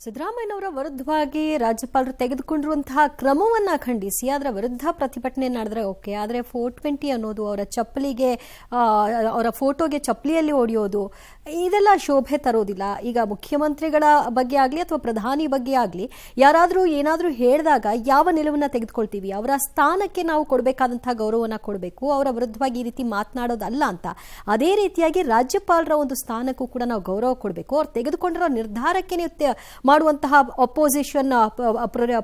ಸಿದ್ದರಾಮಯ್ಯನವರ ವಿರುದ್ಧವಾಗಿ ರಾಜ್ಯಪಾಲರು ತೆಗೆದುಕೊಂಡಿರುವಂತಹ ಕ್ರಮವನ್ನ ಖಂಡಿಸಿ ಅದರ ವಿರುದ್ಧ ಪ್ರತಿಭಟನೆ ನಡೆದ್ರೆ ಓಕೆ, ಆದರೆ 420 ಅನ್ನೋದು ಅವರ ಚಪ್ಪಲಿಗೆ ಅವರ ಫೋಟೋಗೆ ಚಪ್ಪಲಿಯಲ್ಲಿ ಹೊಡೆಯೋದು ಇದೆಲ್ಲ ಶೋಭೆ ತರೋದಿಲ್ಲ. ಈಗ ಮುಖ್ಯಮಂತ್ರಿಗಳ ಬಗ್ಗೆ ಆಗಲಿ ಅಥವಾ ಪ್ರಧಾನಿ ಬಗ್ಗೆ ಆಗಲಿ ಯಾರಾದರೂ ಏನಾದರೂ ಹೇಳಿದಾಗ ಯಾವ ನಿಲುವನ್ನು ತೆಗೆದುಕೊಳ್ತೀವಿ, ಅವರ ಸ್ಥಾನಕ್ಕೆ ನಾವು ಕೊಡಬೇಕಾದಂತಹ ಗೌರವವನ್ನು ಕೊಡಬೇಕು, ಅವರ ವಿರುದ್ಧವಾಗಿ ಈ ರೀತಿ ಮಾತನಾಡೋದಲ್ಲ ಅಂತ. ಅದೇ ರೀತಿಯಾಗಿ ರಾಜ್ಯಪಾಲರ ಒಂದು ಸ್ಥಾನಕ್ಕೂ ಕೂಡ ನಾವು ಗೌರವ ಕೊಡಬೇಕು. ಅವ್ರು ತೆಗೆದುಕೊಂಡಿರೋ ನಿರ್ಧಾರಕ್ಕೆ ಮಾಡುವಂತಹ ಅಪೋಸಿಷನ್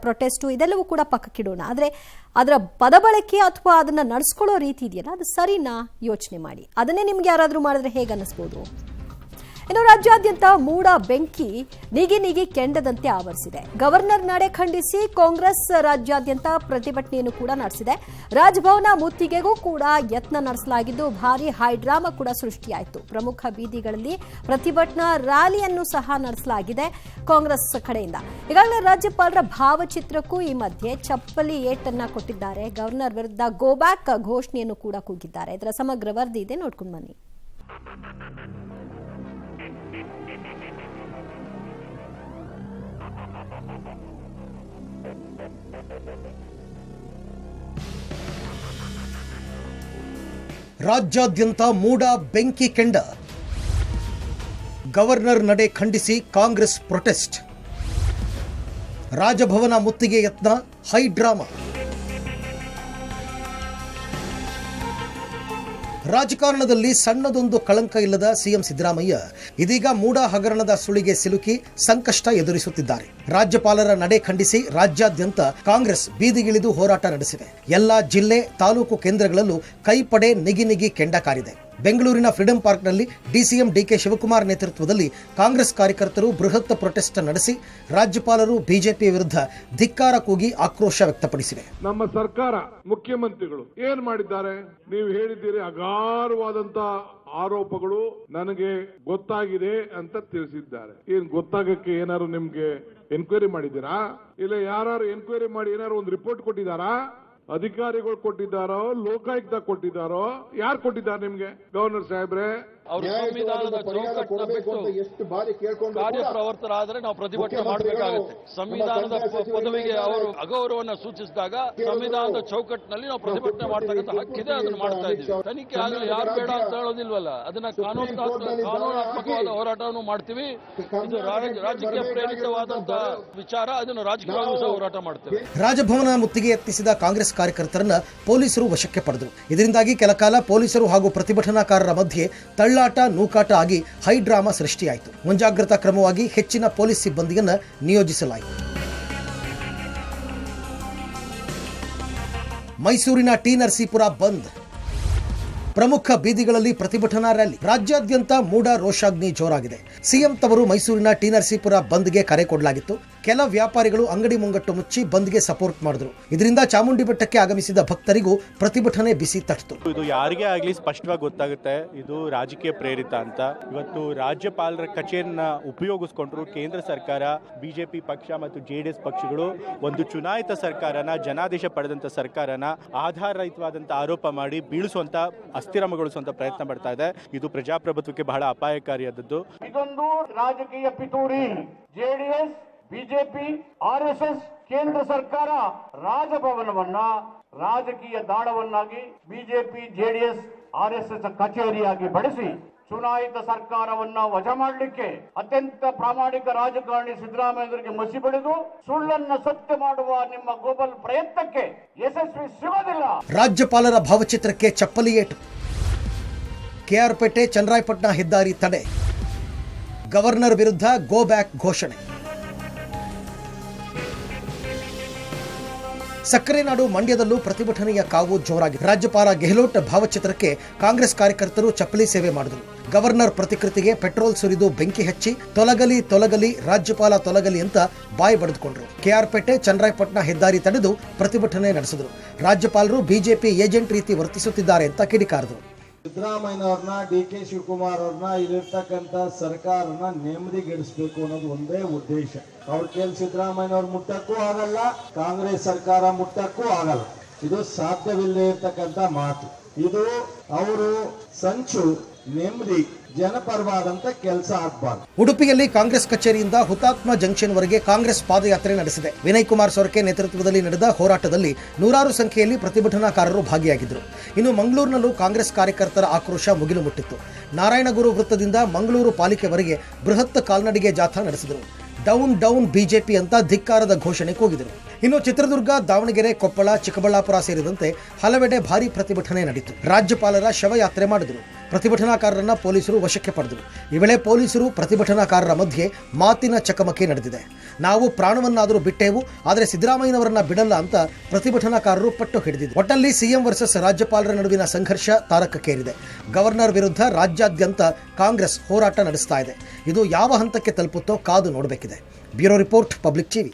ಪ್ರೊಟೆಸ್ಟು ಇದೆಲ್ಲವೂ ಕೂಡ ಪಕ್ಕಕ್ಕಿಡೋಣ. ಆದರೆ ಅದರ ಪದಬಳಕೆ ಅಥವಾ ಅದನ್ನ ನಡೆಸ್ಕೊಳ್ಳೋ ರೀತಿ ಇದೆಯಲ್ಲ, ಅದು ಸರಿನಾ? ಯೋಚನೆ ಮಾಡಿ. ಅದನ್ನೇ ನಿಮ್ಗೆ ಯಾರಾದರೂ ಮಾಡಿದ್ರೆ ಹೇಗೆ ಅನ್ನಿಸ್ಬೋದು? ಇನ್ನು ರಾಜ್ಯಾದ್ಯಂತ ಮೂಡ ಬೆಂಕಿ ನಿಗಿ ಕೆಂಡದಂತೆ ಆವರಿಸಿದೆ. ಗವರ್ನರ್ ನಡೆ ಖಂಡಿಸಿ ಕಾಂಗ್ರೆಸ್ ರಾಜ್ಯಾದ್ಯಂತ ಪ್ರತಿಭಟನೆಯನ್ನು ಕೂಡ ನಡೆಸಿದೆ. ರಾಜಭವನ ಮುತ್ತಿಗೆಗೂ ಕೂಡ ಯತ್ನ ನಡೆಸಲಾಗಿದ್ದು ಭಾರಿ ಹೈಡ್ರಾಮಾ ಕೂಡ ಸೃಷ್ಟಿಯಾಯಿತು. ಪ್ರಮುಖ ಬೀದಿಗಳಲ್ಲಿ ಪ್ರತಿಭಟನಾ ರ್ಯಾಲಿಯನ್ನು ಸಹ ನಡೆಸಲಾಗಿದೆ ಕಾಂಗ್ರೆಸ್ ಕಡೆಯಿಂದ. ಈಗಾಗಲೇ ರಾಜ್ಯಪಾಲರ ಭಾವಚಿತ್ರಕ್ಕೂ ಈ ಮಧ್ಯೆ ಚಪ್ಪಲಿ ಏಟನ್ನ ಕೊಟ್ಟಿದ್ದಾರೆ. ಗವರ್ನರ್ ವಿರುದ್ಧ ಗೋ ಬ್ಯಾಕ್ ಘೋಷಣೆಯನ್ನು ಕೂಡ ಕೂಗಿದ್ದಾರೆ. ಇದರ ಸಮಗ್ರ ವರದಿ ಇದೆ, ನೋಡ್ಕೊಂಡು ಬನ್ನಿ. ರಾಜ್ಯಾದ್ಯಂತ ಮೂಡ ಬೆಂಕಿ ಕೆಂಡ. ಗವರ್ನರ್ ನಡೆ ಖಂಡಿಸಿ ಕಾಂಗ್ರೆಸ್ ಪ್ರೊಟೆಸ್ಟ್. ರಾಜಭವನ ಮುತ್ತಿಗೆ ಯತ್ನ, ಹೈಡ್ರಾಮಾ. ರಾಜಕಾರಣದಲ್ಲಿ ಸಣ್ಣದೊಂದು ಕಳಂಕ ಇಲ್ಲದ ಸಿಎಂ ಸಿದ್ದರಾಮಯ್ಯ ಇದೀಗ ಮೂಡ ಹಗರಣದ ಸುಳಿಗೆ ಸಿಲುಕಿ ಸಂಕಷ್ಟ ಎದುರಿಸುತ್ತಿದ್ದಾರೆ. ರಾಜ್ಯಪಾಲರ ನಡೆ ಖಂಡಿಸಿ ರಾಜ್ಯಾದ್ಯಂತ ಕಾಂಗ್ರೆಸ್ ಬೀದಿಗಿಳಿದು ಹೋರಾಟ ನಡೆಸಿದೆ. ಎಲ್ಲಾ ಜಿಲ್ಲೆ, ತಾಲೂಕು ಕೇಂದ್ರಗಳಲ್ಲೂ ಕೈಪಡೆ ನಿಗಿ ಕೆಂಡ ಕಾರಿದೆ. ಬೆಂಗಳೂರಿನ ಫ್ರೀಡಂ ಪಾರ್ಕ್ನಲ್ಲಿ ಡಿಸಿಎಂ ಡಿಕೆ ಶಿವಕುಮಾರ್ ನೇತೃತ್ವದಲ್ಲಿ ಕಾಂಗ್ರೆಸ್ ಕಾರ್ಯಕರ್ತರು ಬೃಹತ್ ಪ್ರೊಟೆಸ್ಟ್ ನಡೆಸಿ ರಾಜ್ಯಪಾಲರು ಬಿಜೆಪಿ ವಿರುದ್ಧ ಧಿಕ್ಕಾರ ಕೂಗಿ ಆಕ್ರೋಶ ವ್ಯಕ್ತಪಡಿಸಿವೆ. ನಮ್ಮ ಸರ್ಕಾರ, ಮುಖ್ಯಮಂತ್ರಿಗಳು ಏನ್ ಮಾಡಿದ್ದಾರೆ? ನೀವು ಹೇಳಿದ್ದೀರಿ ಅಗಾರವಾದಂತ ಆರೋಪಗಳು ನನಗೆ ಗೊತ್ತಾಗಿದೆ ಅಂತ ತಿಳಿಸಿದ್ದಾರೆ. ಏನ್ ಗೊತ್ತಾಗಕ್ಕೆ ಏನಾದ್ರು ನಿಮ್ಗೆ ಎನ್ಕ್ವೈರಿ ಮಾಡಿದ್ದೀರಾ? ಇಲ್ಲ ಯಾರು ಎನ್ಕ್ವೈರಿ ಮಾಡಿ ಏನಾದ್ರು ಒಂದು ರಿಪೋರ್ಟ್ ಕೊಟ್ಟಿದ್ದಾರಾ? ಅಧಿಕಾರಿಗಳು ಕೊಟ್ಟಿದ್ದಾರೋ, ಲೋಕಾಯುಕ್ತ ಕೊಟ್ಟಿದ್ದಾರೋ? ಯಾರು ಕೊಟ್ಟಿದ್ದಾರೆ ನಿಮ್ಗೆ? ಗವರ್ನರ್ ಸಾಹೇಬ್ರೆ, ಅವರು ಸಂವಿಧಾನದ ಚೌಕಟ್ಟನ್ನ ಬಿಟ್ಟು ಕಾರ್ಯಪ್ರವರ್ತರಾದ್ರೆ ನಾವು ಪ್ರತಿಭಟನೆ ಮಾಡಬೇಕಾಗುತ್ತೆ. ಸಂವಿಧಾನದ ಪದವಿಗೆ ಅವರು ಅಗೌರವವನ್ನು ಸೂಚಿಸಿದಾಗ ಸಂವಿಧಾನದ ಚೌಕಟ್ಟಿನಲ್ಲಿ ನಾವು ಪ್ರತಿಭಟನೆ ಮಾಡತಕ್ಕಂಥ ಹಕ್ಕಿದೆ, ಅದನ್ನು ಮಾಡ್ತಾ ಇದ್ದೀವಿ. ತನಿಖೆ ಆಗಲಿ, ಯಾರು ಬೇಡ ಅಂತ ಹೇಳೋದಿಲ್ವಲ್ಲ, ಅದನ್ನ ಕಾನೂನಾತ್ಮಕವಾದ ಹೋರಾಟವನ್ನು ಮಾಡ್ತೀವಿ. ಇದು ರಾಜಕೀಯ ಪ್ರೇರಿತವಾದಂತಹ ವಿಚಾರ, ಅದನ್ನು ರಾಜಕೀಯವಾಗಿ ಸಹ ಹೋರಾಟ ಮಾಡ್ತೇವೆ. ರಾಜಭವನ ಮುತ್ತಿಗೆ ಯತ್ನಿಸಿದ ಕಾಂಗ್ರೆಸ್ ಕಾರ್ಯಕರ್ತರನ್ನ ಪೊಲೀಸರು ವಶಕ್ಕೆ ಪಡೆದರು. ಇದರಿಂದಾಗಿ ಕೆಲಕಾಲ ಪೊಲೀಸರು ಹಾಗೂ ಪ್ರತಿಭಟನಾಕಾರರ ಮಧ್ಯೆ ತಳ್ಳಾಟ ನೂಕಾಟ ಆಗಿ ಹೈಡ್ರಾಮಾ ಸೃಷ್ಟಿಯಾಯಿತು. ಮುಂಜಾಗ್ರತಾ ಕ್ರಮವಾಗಿ ಹೆಚ್ಚಿನ ಪೊಲೀಸ್ ಸಿಬ್ಬಂದಿಯನ್ನು ನಿಯೋಜಿಸಲಾಯಿತು. ಮೈಸೂರಿನ ಟಿ ನರಸೀಪುರ ಬಂದ್. ಪ್ರಮುಖ ಬೀದಿಗಳಲ್ಲಿ ಪ್ರತಿಭಟನಾ ರ್ಯಾಲಿ. ರಾಜ್ಯಾದ್ಯಂತ ಮೂಡ ರೋಷಾಗ್ನಿ ಜೋರಾಗಿದೆ. ಸಿಎಂ ತವರು ಮೈಸೂರಿನ ಟಿ ನರಸೀಪುರ ಬಂದ್ಗೆ ಕರೆ ಕೊಡಲಾಗಿತ್ತು. ಕೆಲ ವ್ಯಾಪಾರಿಗಳು ಅಂಗಡಿ ಮುಂಗಟ್ಟು ಮುಚ್ಚಿ ಬಂದ್ಗೆ ಸಪೋರ್ಟ್ ಮಾಡಿದ್ರು. ಇದರಿಂದ ಚಾಮುಂಡಿ ಬೆಟ್ಟಕ್ಕೆ ಆಗಮಿಸಿದ ಭಕ್ತರಿಗೂ ಪ್ರತಿಭಟನೆ ಬಿಸಿ ತಟ್ಟಿತು. ಇದು ಯಾರಿಗೇ ಆಗಲಿ ಸ್ಪಷ್ಟವಾಗಿ ಗೊತ್ತಾಗುತ್ತೆ, ಇದು ರಾಜಕೀಯ ಪ್ರೇರಿತ ಅಂತ. ಇವತ್ತು ರಾಜ್ಯಪಾಲರ ಕಚೇರಿನ ಉಪಯೋಗಿಸಿಕೊಂಡ್ರು ಕೇಂದ್ರ ಸರ್ಕಾರ, ಬಿಜೆಪಿ ಪಕ್ಷ ಮತ್ತು ಜೆಡಿಎಸ್ ಪಕ್ಷಗಳು ಒಂದು ಚುನಾಯಿತ ಸರ್ಕಾರನ, ಜನಾದೇಶ ಪಡೆದಂತ ಸರ್ಕಾರನ ಆಧಾರರಹಿತವಾದಂತ ಆರೋಪ ಮಾಡಿ ಬೀಳಿಸುವಂತ, ಅಸ್ಥಿರಮಗೊಳಿಸುವಂತ ಪ್ರಯತ್ನ ಪಡ್ತಾ ಇದೆ. ಇದು ಪ್ರಜಾಪ್ರಭುತ್ವಕ್ಕೆ ಬಹಳ ಅಪಾಯಕಾರಿಯಾದದ್ದು. ಇದೊಂದು ರಾಜಕೀಯ ಪಿತೂರಿ. ಜೆಡಿಎಸ್, ಬಿಜೆಪಿ, ಆರ್ಎಸ್ಎಸ್, ಕೇಂದ್ರ ಸರ್ಕಾರ ರಾಜಭವನವನ್ನ ರಾಜಕೀಯ ದಾಳವನ್ನಾಗಿ, ಬಿಜೆಪಿ, ಜೆಡಿಎಸ್, ಆರ್ಎಸ್ಎಸ್ ಕಚೇರಿಯಾಗಿ ಬಳಸಿ ಚುನಾಯಿತ ಸರ್ಕಾರವನ್ನ ವಜಾ ಮಾಡಲಿಕ್ಕೆ ಅತ್ಯಂತ ಪ್ರಾಮಾಣಿಕ ರಾಜಕಾರಣಿ ಸಿದ್ದರಾಮಯ್ಯರಿಗೆ ಮಸಿ ಬಳಿದು ಸುಳ್ಳನ್ನ ಸತ್ಯ ಮಾಡುವ ನಿಮ್ಮ ಗ್ಲೋಬಲ್ ಪ್ರಯತ್ನಕ್ಕೆ ಯಶಸ್ವಿ ಸಿಗೋದಿಲ್ಲ. ರಾಜ್ಯಪಾಲರ ಭಾವಚಿತ್ರಕ್ಕೆ ಚಪ್ಪಲಿ ಏಟು. ಕೆಆರ್ ಪೇಟೆ ಚನ್ನರಾಯಪಟ್ಟಣ ಹೆದ್ದಾರಿ ತಡೆ. ಗವರ್ನರ್ ವಿರುದ್ಧ ಗೋ ಬ್ಯಾಕ್ ಘೋಷಣೆ. ಸಕ್ಕರೆ ನಾಡು ಮಂಡ್ಯದಲ್ಲೂ ಪ್ರತಿಭಟನೆಯ ಕಾವು ಜೋರಾಗಿದೆ. ರಾಜ್ಯಪಾಲ ಗೆಹ್ಲೋಟ್ ಭಾವಚಿತ್ರಕ್ಕೆ ಕಾಂಗ್ರೆಸ್ ಕಾರ್ಯಕರ್ತರು ಚಪ್ಪಲಿ ಸೇವೆ ಮಾಡಿದರು. ಗವರ್ನರ್ ಪ್ರತಿಕೃತಿಗೆ ಪೆಟ್ರೋಲ್ ಸುರಿದು ಬೆಂಕಿ ಹಚ್ಚಿ ತೊಲಗಲಿ ತೊಲಗಲಿ ರಾಜ್ಯಪಾಲ ತೊಲಗಲಿ ಅಂತ ಬಾಯಿ ಬಡಿದುಕೊಂಡ್ರು. ಕೆಆರ್ ಪೇಟೆ ಚನ್ನರಾಯಪಟ್ಟಣ ಹೆದ್ದಾರಿ ತಡೆದು ಪ್ರತಿಭಟನೆ ನಡೆಸಿದರು. ರಾಜ್ಯಪಾಲರು ಬಿಜೆಪಿ ಏಜೆಂಟ್ ರೀತಿ ವರ್ತಿಸುತ್ತಿದ್ದಾರೆ ಅಂತ ಕಿಡಿಕಾರದರು. ಸಿದ್ದರಾಮಯ್ಯನವ್ರನ್ನ, ಡಿಕೆ ಶಿವಕುಮಾರ್ ಅವ್ರನ್ನ, ಇಲ್ಲಿರ್ತಕ್ಕಂಥ ಸರ್ಕಾರನ ನೆಮ್ಮದಿಗೆಡಿಸಬೇಕು ಅನ್ನೋದು ಒಂದೇ ಉದ್ದೇಶ. ಅವ್ರ ಕೇಳಿ ಸಿದ್ದರಾಮಯ್ಯನವ್ರು ಮುಟ್ಟಕ್ಕೂ ಆಗಲ್ಲ, ಕಾಂಗ್ರೆಸ್ ಸರ್ಕಾರ ಮುಟ್ಟಕ್ಕೂ ಆಗಲ್ಲ. ಇದು ಸಾಧ್ಯವಿಲ್ಲದೆ ಇರ್ತಕ್ಕಂಥ ಮಾತು. ಇದು ಅವರು ಸಂಚು, ನೆಮ್ಮದಿ, ಜನಪರವಾದಂತ ಕೆಲಸ ಆಗ್ಬಾರ್ದು. ಉಡುಪಿಯಲ್ಲಿ ಕಾಂಗ್ರೆಸ್ ಕಚೇರಿಯಿಂದ ಹುತಾತ್ಮ ಜಂಕ್ಷನ್ವರೆಗೆ ಕಾಂಗ್ರೆಸ್ ಪಾದಯಾತ್ರೆ ನಡೆಸಿದೆ. ವಿನಯ್ ಕುಮಾರ್ ಸೊರಕೆ ನೇತೃತ್ವದಲ್ಲಿ ನಡೆದ ಹೋರಾಟದಲ್ಲಿ ನೂರಾರು ಸಂಖ್ಯೆಯಲ್ಲಿ ಪ್ರತಿಭಟನಾಕಾರರು ಭಾಗಿಯಾಗಿದ್ದರು. ಇನ್ನು ಮಂಗಳೂರಿನಲ್ಲೂ ಕಾಂಗ್ರೆಸ್ ಕಾರ್ಯಕರ್ತರ ಆಕ್ರೋಶ ಮುಗಿಲು ಮುಟ್ಟಿತ್ತು. ನಾರಾಯಣಗುರು ವೃತ್ತದಿಂದ ಮಂಗಳೂರು ಪಾಲಿಕೆವರೆಗೆ ಬೃಹತ್ ಕಾಲ್ನಡಿಗೆ ಜಾಥಾ ನಡೆಸಿದರು. ಡೌನ್ ಡೌನ್ ಬಿಜೆಪಿ ಅಂತ ಧಿಕ್ಕಾರದ ಘೋಷಣೆ ಕೂಗಿದರು. ಇನ್ನು ಚಿತ್ರದುರ್ಗ, ದಾವಣಗೆರೆ, ಕೊಪ್ಪಳ, ಚಿಕ್ಕಬಳ್ಳಾಪುರ ಸೇರಿದಂತೆ ಹಲವೆಡೆ ಭಾರೀ ಪ್ರತಿಭಟನೆ ನಡೆಯಿತು. ರಾಜ್ಯಪಾಲರ ಶವಯಾತ್ರೆ ಮಾಡಿದರು. ಪ್ರತಿಭಟನಾಕಾರರನ್ನ ಪೊಲೀಸರು ವಶಕ್ಕೆ ಪಡೆದರು. ಈ ವೇಳೆ ಪೊಲೀಸರು ಪ್ರತಿಭಟನಾಕಾರರ ಮಧ್ಯೆ ಮಾತಿನ ಚಕಮಕಿ ನಡೆದಿದೆ. ನಾವು ಪ್ರಾಣವನ್ನಾದರೂ ಬಿಟ್ಟೆವು, ಆದರೆ ಸಿದ್ದರಾಮಯ್ಯನವರನ್ನ ಬಿಡಲ್ಲ ಅಂತ ಪ್ರತಿಭಟನಾಕಾರರು ಪಟ್ಟು ಹಿಡಿದಿದ್ದು. ಒಟ್ಟಲ್ಲಿ ಸಿಎಂ ವರ್ಸಸ್ ರಾಜ್ಯಪಾಲರ ನಡುವಿನ ಸಂಘರ್ಷ ತಾರಕಕ್ಕೇರಿದೆ. ಗವರ್ನರ್ ವಿರುದ್ಧ ರಾಜ್ಯಾದ್ಯಂತ ಕಾಂಗ್ರೆಸ್ ಹೋರಾಟ ನಡೆಸ್ತಾ ಇದೆ. ಇದು ಯಾವ ಹಂತಕ್ಕೆ ತಲುಪುತ್ತೋ ಕಾದು ನೋಡಬೇಕಿದೆ. Bureau report, public TV.